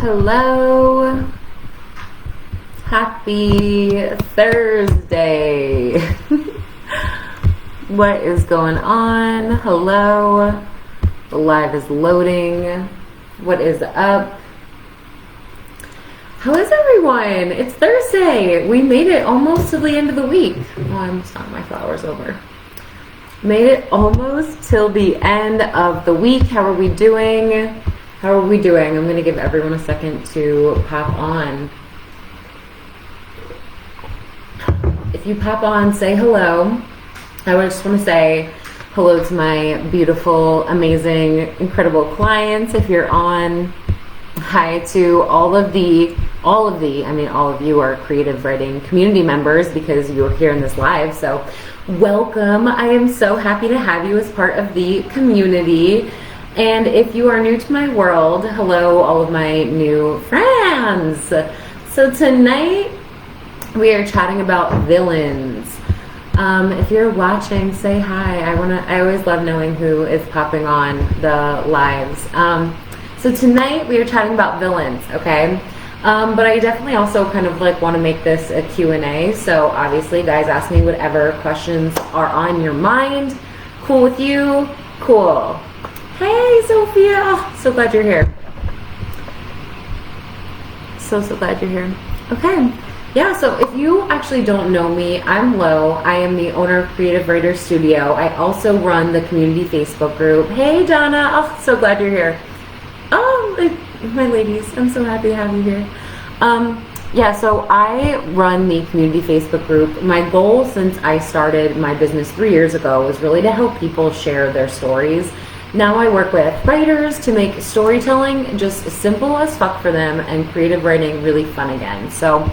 Hello. Happy Thursday. What is going on? Hello. The live is loading. What is up? How is everyone? It's Thursday. We made it almost to the end of the week. Oh, I'm just knocking my flowers over. Made it almost till the end of the week. How are we doing? I'm going to give everyone a second to pop on. If you pop on, say hello. I just want to say hello to my beautiful, amazing, incredible clients. If you're on, hi to all of you are creative writing community members because you're here in this live. So welcome. I am so happy to have you as part of the community. And if you are new to my world, hello, all of my new friends. So tonight we are chatting about villains. If you're watching, say hi. I always love knowing who is popping on the lives. So tonight we are chatting about villains, okay? But I definitely also kind of want to make this a Q&A. So obviously, guys, ask me whatever questions are on your mind. Cool with you? Cool. Hey, Sophia. Oh, so glad you're here. So glad you're here. Okay. Yeah, so if you actually don't know me, I'm Lo. I am the owner of Creative Writer Studio. I also run the community Facebook group. Hey, Donna. Oh, so glad you're here. Oh, my ladies. I'm so happy to have you here. Yeah, so I run the community Facebook group. My goal since I started my business 3 years ago was really to help people share their stories. Now I work with writers to make storytelling just simple as fuck for them and creative writing really fun again. So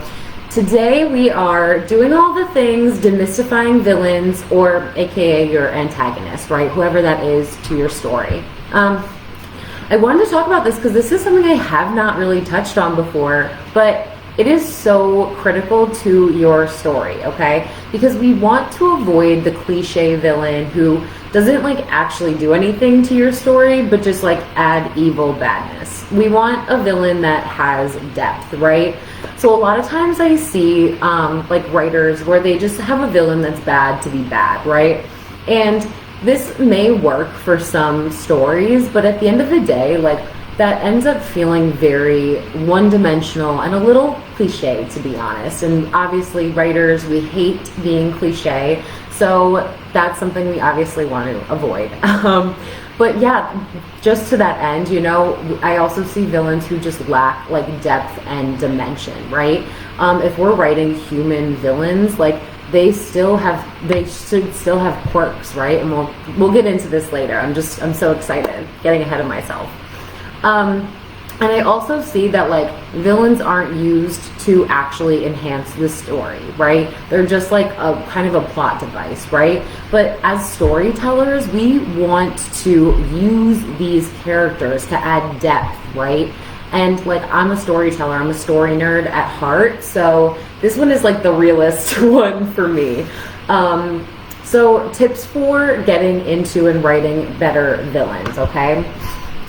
today we are doing all the things, demystifying villains, or AKA your antagonist, right? Whoever that is to your story. I wanted to talk about this because this is something I have not really touched on before, but it is so critical to your story, okay? Because we want to avoid the cliche villain who doesn't actually do anything to your story, but just add evil badness. We want a villain that has depth, right? So a lot of times I see writers where they just have a villain that's bad to be bad, right? And this may work for some stories, but at the end of the day, that ends up feeling very one-dimensional and a little cliche, to be honest. And obviously, writers, we hate being cliche, so that's something we obviously want to avoid. But yeah, just to that end, I also see villains who just lack depth and dimension, right? If we're writing human villains, they should still have quirks, right? And we'll get into this later. I'm so excited, getting ahead of myself. And I also see that villains aren't used to actually enhance the story, right? They're just a kind of a plot device, right? But as storytellers, we want to use these characters to add depth, right? And I'm a storyteller, I'm a story nerd at heart, so this one is the realest one for me. So tips for getting into and writing better villains, okay?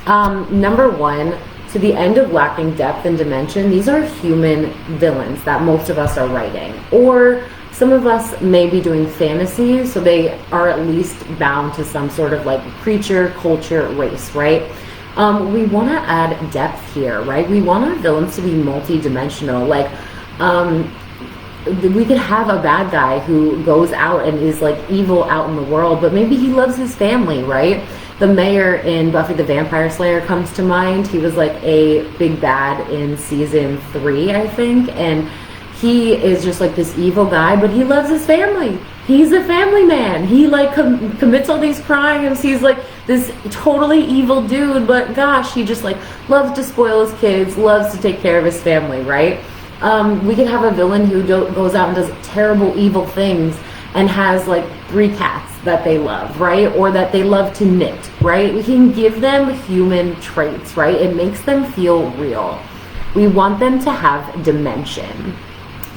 Number one, to the end of lacking depth and dimension, these are human villains that most of us are writing. Or some of us may be doing fantasy, so they are at least bound to some sort of creature, culture, race, right? We want to add depth here, right? We want our villains to be multi-dimensional. We could have a bad guy who goes out and is evil out in the world, but maybe he loves his family, right? The mayor in Buffy the Vampire Slayer comes to mind. He was a big bad in season 3, I think, and he is just this evil guy, but he loves his family. He's a family man. He commits all these crimes. He's this totally evil dude, but gosh, he just loves to spoil his kids, loves to take care of his family, right? We could have a villain who goes out and does terrible, evil things and has 3 cats that they love, right? Or that they love to knit, right? We can give them human traits, right? It makes them feel real. We want them to have dimension.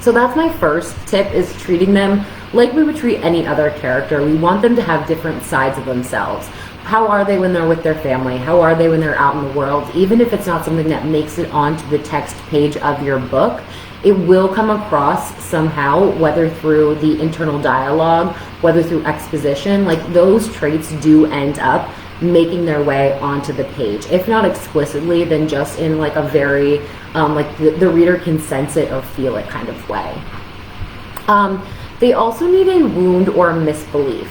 So that's my first tip, is treating them like we would treat any other character. We want them to have different sides of themselves. how are they when they're with their family? How are they when they're out in the world? Even if it's not something that makes it onto the text page of your book, it will come across somehow, whether through the internal dialogue, whether through exposition. Like, those traits do end up making their way onto the page. If not explicitly, then just in like a very, like the reader can sense it or feel it kind of way. They also need a wound or a misbelief.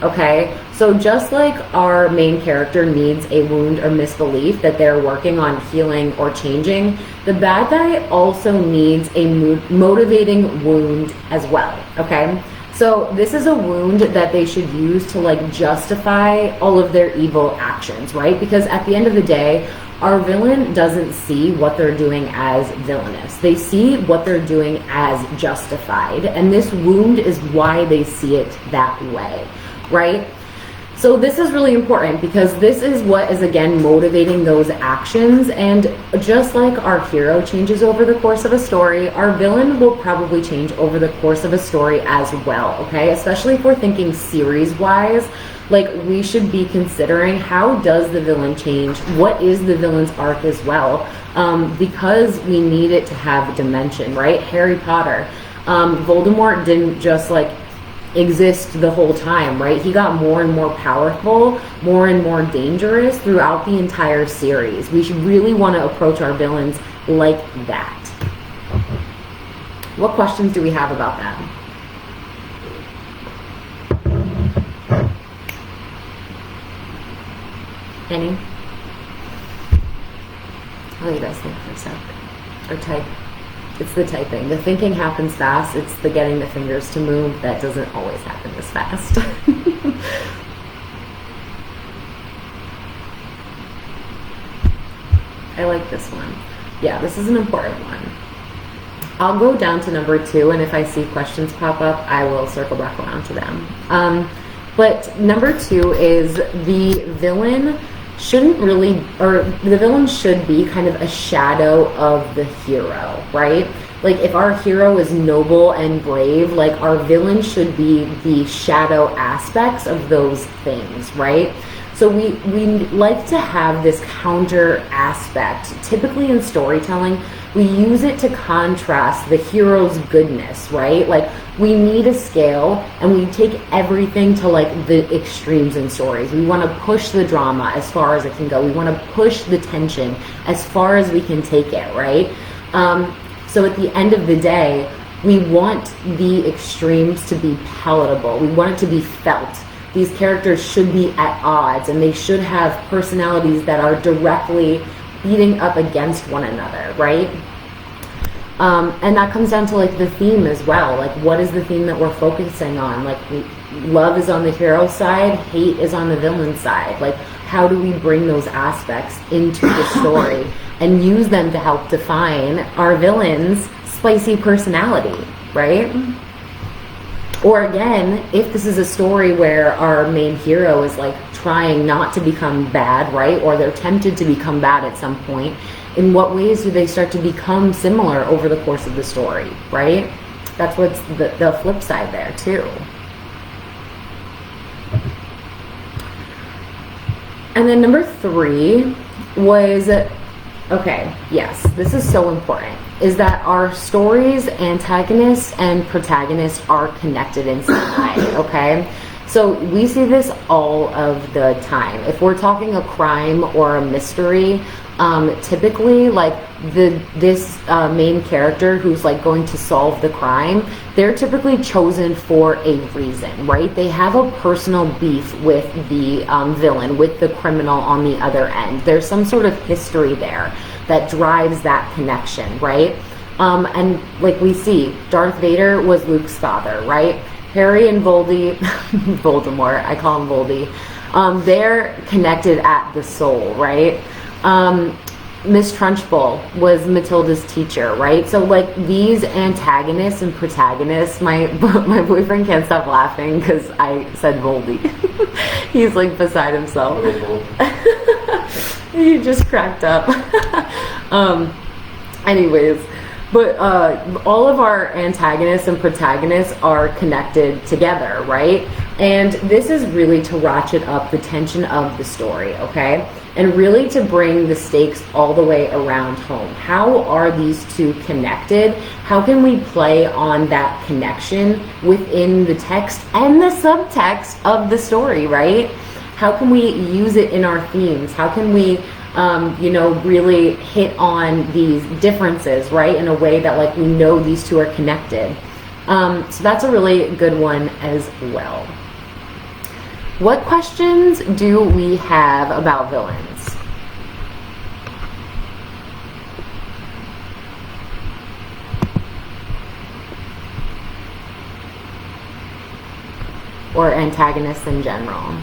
Okay, so just like our main character needs a wound or misbelief that they're working on healing or changing, the bad guy also needs a motivating wound as well. Okay, so this is a wound that they should use to like justify all of their evil actions, right? Because at the end of the day, our villain doesn't see what they're doing as villainous. They see what they're doing as justified, and this wound is why they see it that way. Right? So this is really important because this is what is, again, motivating those actions. And just like our hero changes over the course of a story, our villain will probably change over the course of a story as well. Okay, especially if we're thinking series wise, like we should be considering, how does the villain change? What is the villain's arc as well? Because we need it to have dimension, right? Harry Potter, Voldemort didn't just like exist the whole time, right? He got more and more powerful, more and more dangerous throughout the entire series. We should really want to approach our villains like that. What questions do we have about that? Any? I'll let you guys think for a sec. Or type. It's the typing. The thinking happens fast. It's the getting the fingers to move that doesn't always happen as fast. I like this one. Yeah, this is an important one. I'll go down to number 2, and if I see questions pop up, I will circle back around to them. But number 2 is the villain shouldn't really, or the villain should be kind of a shadow of the hero, right? Like if our hero is noble and brave, like our villain should be the shadow aspects of those things, right? So we like to have this counter aspect. Typically in storytelling, we use it to contrast the hero's goodness, right? Like we need a scale, and we take everything to like the extremes in stories. We want to push the drama as far as it can go. We want to push the tension as far as we can take it, right? So at the end of the day, we want the extremes to be palatable. We want it to be felt. These characters should be at odds, and they should have personalities that are directly beating up against one another, right? And that comes down to like the theme as well. Like, what is the theme that we're focusing on? Like, love is on the hero side, hate is on the villain side. Like, how do we bring those aspects into the story and use them to help define our villain's spicy personality, right? Or again, if this is a story where our main hero is like trying not to become bad, right? Or they're tempted to become bad at some point, in what ways do they start to become similar over the course of the story, right? That's what's the flip side there too. And then number 3 was, okay, yes, this is so important, is that our stories, antagonists and protagonists are connected in some way, okay? So we see this all of the time. If we're talking a crime or a mystery, typically like this main character who's like going to solve the crime, they're typically chosen for a reason, right? They have a personal beef with the villain, with the criminal on the other end. There's some sort of history there that drives that connection, right? And like we see, Darth Vader was Luke's father, right? Harry and Voldemort, I call him Voldy, they're connected at the soul, right? Miss Trunchbull was Matilda's teacher, right? So like these antagonists and protagonists, my boyfriend can't stop laughing because I said Voldy. He's like beside himself. He just cracked up. Anyways, but all of our antagonists and protagonists are connected together, right? And this is really to ratchet up the tension of the story, okay? And really to bring the stakes all the way around home. How are these two connected? How can we play on that connection within the text and the subtext of the story, right? How can we use it in our themes? How can we, really hit on these differences, right? In a way that like we know these two are connected. So that's a really good one as well. What questions do we have about villains? Or antagonists in general?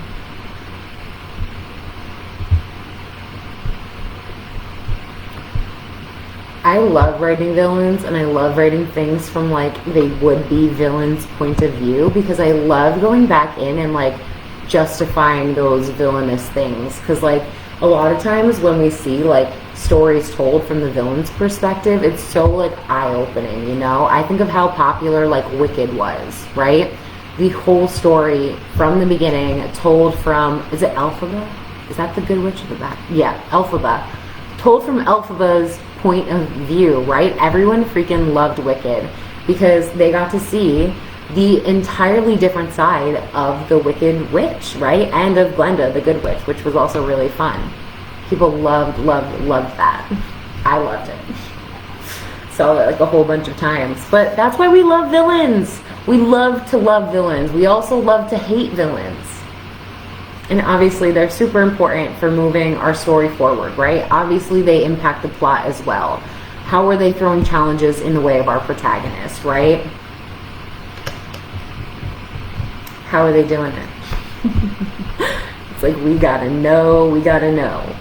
I love writing villains, and I love writing things from like they would-be villains' point of view, because I love going back in and like justifying those villainous things, because like a lot of times when we see like stories told from the villain's perspective, it's so like eye-opening, you know? I think of how popular like Wicked was, right? The whole story from the beginning told from, is it Elphaba? Is that the good witch of the back? Yeah, Elphaba. Told from Elphaba's point of view, right? Everyone freaking loved Wicked because they got to see the entirely different side of the Wicked Witch, right? And of Glenda, the Good Witch, which was also really fun. People loved that. I loved it. Saw it like a whole bunch of times. But that's why we love villains. We love to love villains. We also love to hate villains. And obviously they're super important for moving our story forward, right? Obviously they impact the plot as well. How are they throwing challenges in the way of our protagonist, right? How are they doing it? It's like, we gotta know.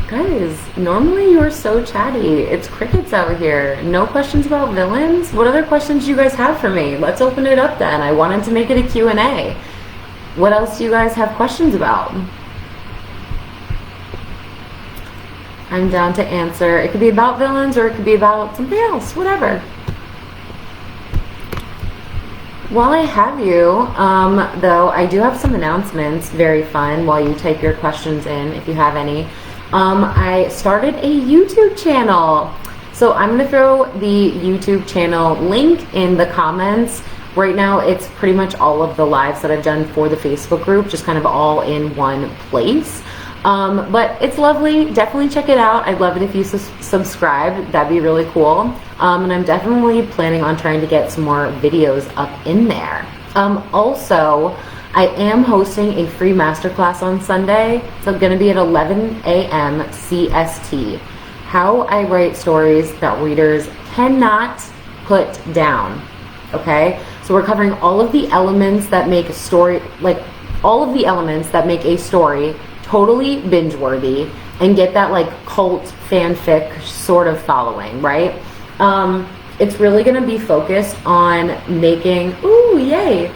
Guys, normally you're so chatty. It's crickets out here. No questions about villains? What other questions do you guys have for me? Let's open it up then. I wanted to make it a Q&A. What else do you guys have questions about? I'm down to answer. It could be about villains or it could be about something else, whatever. While I have you, though, I do have some announcements, very fun, while you type your questions in, if you have any. I started a YouTube channel. So I'm going to throw the YouTube channel link in the comments. Right now, it's pretty much all of the lives that I've done for the Facebook group, just kind of all in one place. But it's lovely. Definitely check it out. I'd love it if you subscribe. That'd be really cool. And I'm definitely planning on trying to get some more videos up in there. Also, I am hosting a free masterclass on Sunday. So I'm going to be at 11 a.m. CST. How I write stories that readers cannot put down. Okay? So we're covering all of the elements that make a story, like all of the elements that make a story totally binge-worthy and get that like cult fanfic sort of following, right? It's really going to be focused on making, ooh, yay.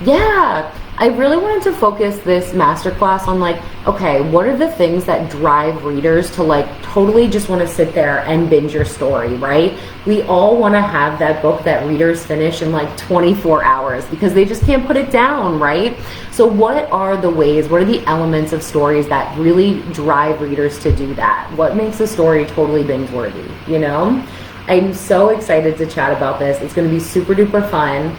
Yeah, I really wanted to focus this masterclass on like, okay, what are the things that drive readers to like totally just want to sit there and binge your story, right? We all want to have that book that readers finish in like 24 hours because they just can't put it down, right? So what are the ways, what are the elements of stories that really drive readers to do that? What makes a story totally binge-worthy, you know? I'm so excited to chat about this. It's going to be super duper fun.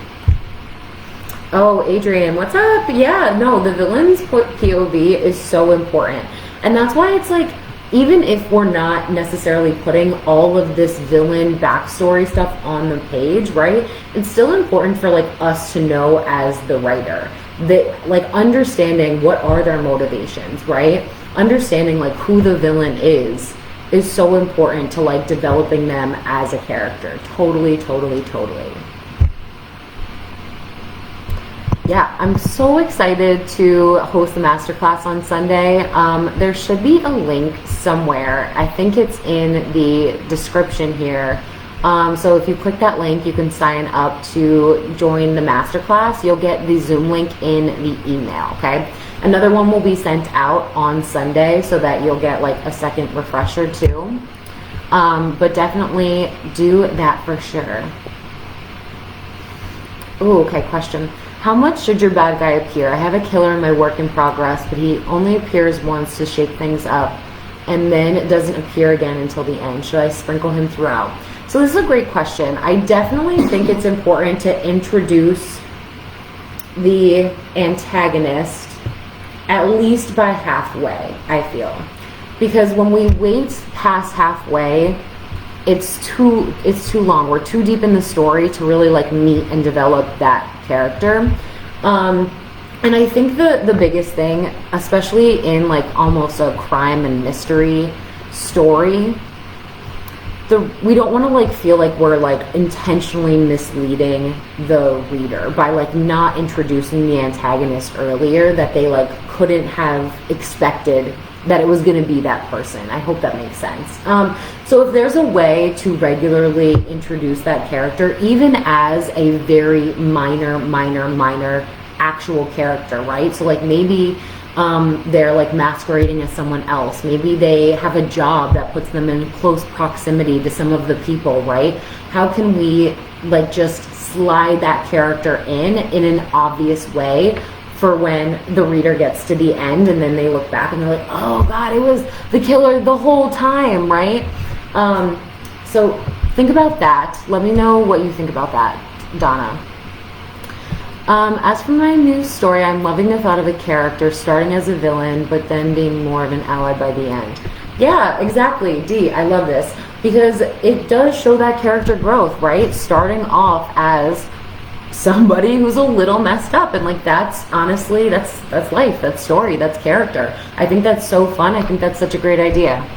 Oh, Adrian, what's up? Yeah, no, the villain's POV is so important. And that's why it's like, even if we're not necessarily putting all of this villain backstory stuff on the page, right? It's still important for like us to know as the writer that like understanding what are their motivations, right? Understanding like who the villain is so important to like developing them as a character. Totally. Yeah, I'm so excited to host the masterclass on Sunday. There should be a link somewhere. I think it's in the description here. So if you click that link, you can sign up to join the masterclass. You'll get the Zoom link in the email, okay? Another one will be sent out on Sunday so that you'll get like a second refresher too. But definitely do that for sure. Ooh, okay, question. How much should your bad guy appear? I have a killer in my work in progress, but he only appears once to shake things up, and then doesn't appear again until the end. Should I sprinkle him throughout? So this is a great question. I definitely think it's important to introduce the antagonist at least by halfway, I feel. Because when we wait past halfway, it's too long. We're too deep in the story to really like meet and develop that character. And I think the biggest thing, especially in like almost a crime and mystery story, we don't want to like feel like we're like intentionally misleading the reader by like not introducing the antagonist earlier, that they like couldn't have expected that it was going to be that person. I hope that makes sense. So if there's a way to regularly introduce that character, even as a very minor actual character, right? So like maybe they're like masquerading as someone else. Maybe they have a job that puts them in close proximity to some of the people, right? How can we like just slide that character in an obvious way for when the reader gets to the end and then they look back and they're like, oh God, it was the killer the whole time, right? So think about that. Let me know what you think about that, Donna. As for my new story, I'm loving the thought of a character starting as a villain, but then being more of an ally by the end. Yeah, exactly, Dee, I love this. Because it does show that character growth, right? Starting off as somebody who's a little messed up, and like that's honestly, that's life, that's story, that's character. I think that's so fun. I think that's such a great idea.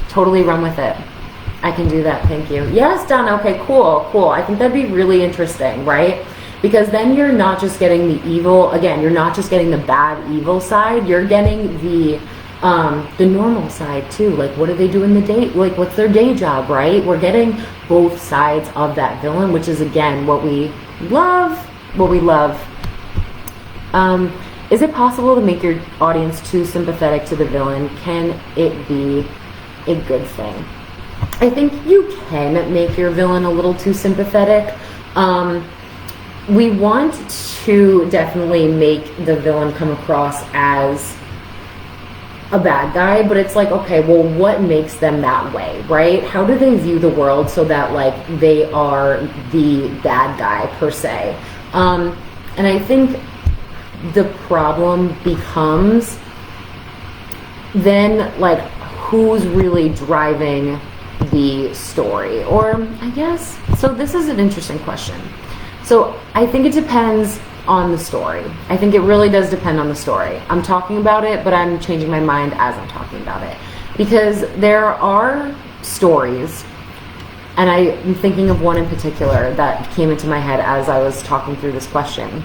Totally run with it. I can do that, thank you. Yes, Donna, okay, cool. I think that'd be really interesting, right? Because then you're not just getting the evil, again, you're not just getting the bad evil side, you're getting the normal side too. Like, what do they do in the day? Like, what's their day job, right? We're getting both sides of that villain, which is, again, what we love. Is it possible to make your audience too sympathetic to the villain? Can it be a good thing? I think you can make your villain a little too sympathetic. We want to definitely make the villain come across as a bad guy, but it's like, okay, well, what makes them that way, right? How do they view the world so that like they are the bad guy per se? And I think the problem becomes then like who's really driving the story, or I guess, so this is an interesting question. So I think it depends on the story. I think it really does depend on the story. I'm talking about it, but I'm changing my mind as I'm talking about it. Because there are stories, and I'm thinking of one in particular that came into my head as I was talking through this question,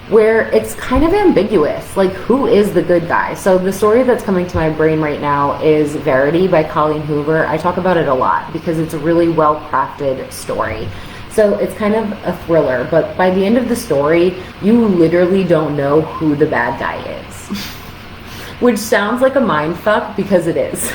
where it's kind of ambiguous, like who is the good guy? So the story that's coming to my brain right now is Verity by Colleen Hoover. I talk about it a lot because it's a really well-crafted story. So it's kind of a thriller, but by the end of the story, you literally don't know who the bad guy is. Which sounds like a mind fuck, because it is.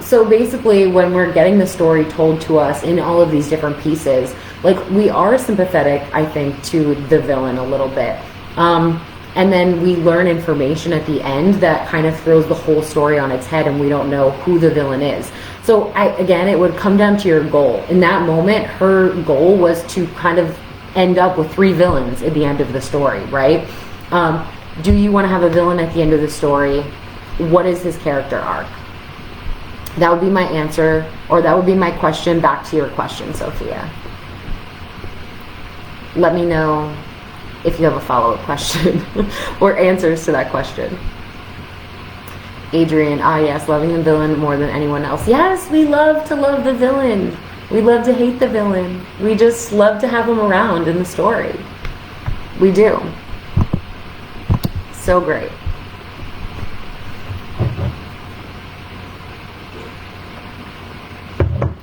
So basically, when we're getting the story told to us in all of these different pieces, like we are sympathetic, I think, to the villain a little bit. And then we learn information at the end that kind of throws the whole story on its head, and we don't know who the villain is. So again, it would come down to your goal. In that moment, her goal was to kind of end up with 3 villains at the end of the story, right? Do you want to have a villain at the end of the story? What is his character arc? That would be my answer, or that would be my question back to your question, Sophia. Let me know if you have a follow-up question or answers to that question. Adrian, yes, loving the villain more than anyone else. Yes, we love to love the villain. We love to hate the villain. We just love to have him around in the story. We do. So great.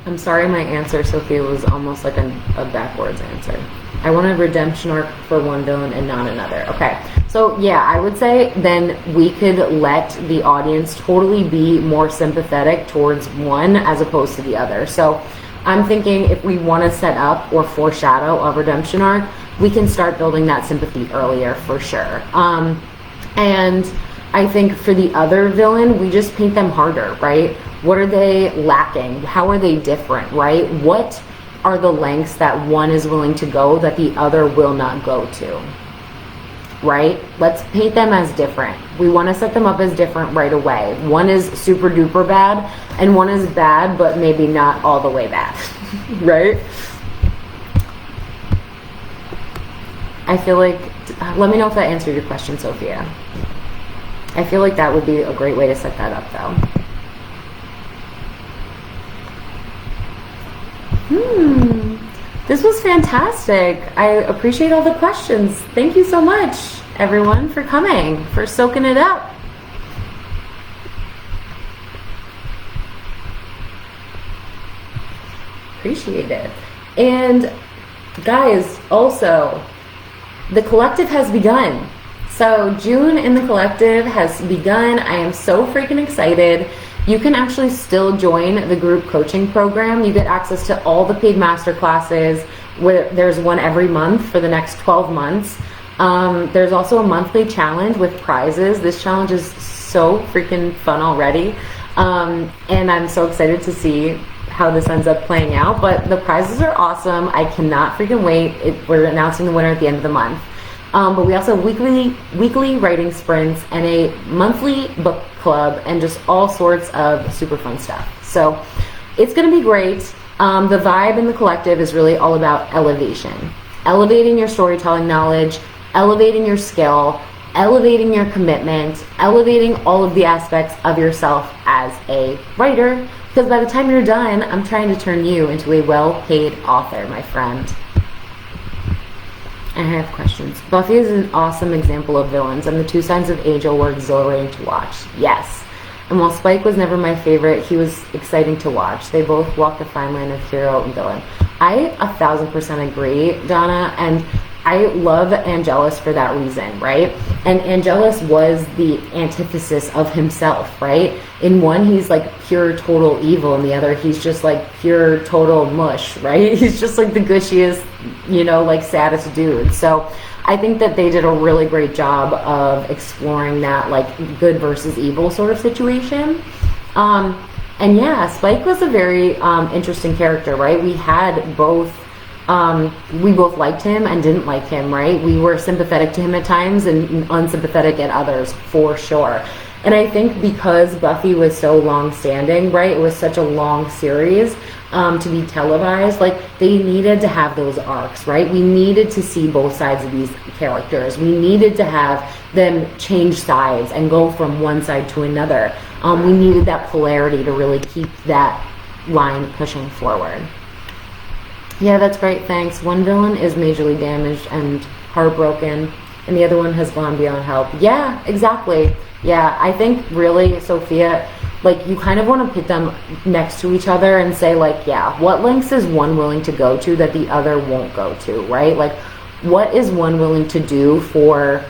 I'm sorry my answer, Sophia, was almost like a backwards answer. I want a redemption arc for one villain and not another. Okay, so yeah, I would say then we could let the audience totally be more sympathetic towards one as opposed to the other. So I'm thinking if we want to set up or foreshadow a redemption arc, we can start building that sympathy earlier for sure. And I think for the other villain, we just paint them harder, right? What are they lacking? How are they different, right? What are the lengths that one is willing to go that the other will not go to, right? Let's paint them as different. We want to set them up as different right away. One is super duper bad and one is bad, but maybe not all the way bad, right? I feel like, let me know if that answered your question, Sophia. I feel like that would be a great way to set that up, though. This was fantastic. I appreciate all the questions. Thank you so much, everyone, for coming, for soaking it up. Appreciate it. And guys, also, the collective has begun. So June in the collective has begun. I am so freaking excited. You can actually still join the group coaching program. You get access to all the paid master classes, where there's one every month for the next 12 months. There's also a monthly challenge with prizes. This challenge is so freaking fun already. And I'm so excited to see how this ends up playing out. But the prizes are awesome. I cannot freaking wait. We're announcing the winner at the end of the month. But we also have weekly writing sprints and a monthly book club and just all sorts of super fun stuff. So it's going to be great. The vibe in the collective is really all about elevation. Elevating your storytelling knowledge, elevating your skill, elevating your commitment, elevating all of the aspects of yourself as a writer. Because by the time you're done, I'm trying to turn you into a well-paid author, my friend. I have questions. Buffy is an awesome example of villains, and the two sides of Angel were exhilarating to watch. Yes. And while Spike was never my favorite, he was exciting to watch. They both walked the fine line of hero and villain. I 1000% agree, Donna, and I love Angelus for that reason, right? And Angelus was the antithesis of himself, right? In one, he's like pure total evil, and the other, he's just like pure total mush, right? He's just like the gushiest, like saddest dude. So I think that they did a really great job of exploring that like good versus evil sort of situation. And yeah, Spike was a very interesting character, right? We had both. We both liked him and didn't like him, right? We were sympathetic to him at times and unsympathetic at others, for sure. And I think because Buffy was so long-standing, right? It was such a long series to be televised. Like, they needed to have those arcs, right? We needed to see both sides of these characters. We needed to have them change sides and go from one side to another. We needed that polarity to really keep that line pushing forward. Yeah, that's great, thanks. One villain is majorly damaged and heartbroken, and the other one has gone beyond help. Yeah, exactly. Yeah, I think really, Sophia, like, you kind of want to put them next to each other and say, like, yeah, what lengths is one willing to go to that the other won't go to, right? Like, what is one willing to do for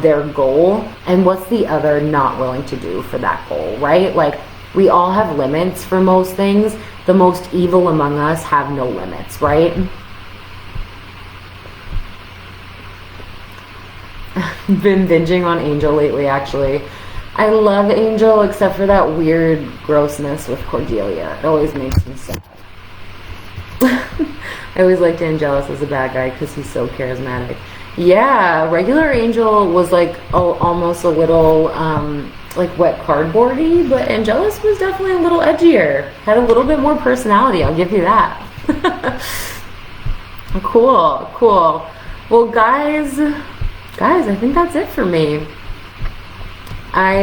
their goal, and what's the other not willing to do for that goal, right? Like, we all have limits for most things. The most evil among us have no limits, right? Been binging on Angel lately, actually. I love Angel, except for that weird grossness with Cordelia. It always makes me sad. I always liked Angelus as a bad guy because he's so charismatic. Yeah, regular Angel was like almost a little like wet cardboardy, but Angelus was definitely a little edgier. Had a little bit more personality, I'll give you that. Cool. Well, guys, I think that's it for me. I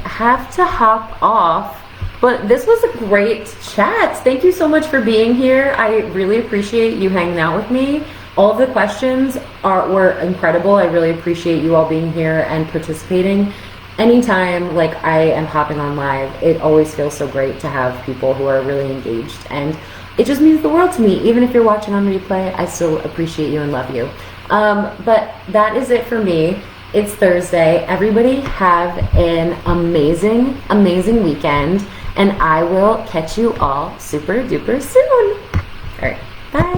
have to hop off, but this was a great chat. Thank you so much for being here. I really appreciate you hanging out with me. All of the questions were incredible. I really appreciate you all being here and participating. Anytime like I am hopping on live, it always feels so great to have people who are really engaged, and it just means the world to me. Even if you're watching on replay, I still appreciate you and love you. But that is it for me. It's Thursday. Everybody have an amazing, amazing weekend, and I will catch you all super duper soon. All right, bye.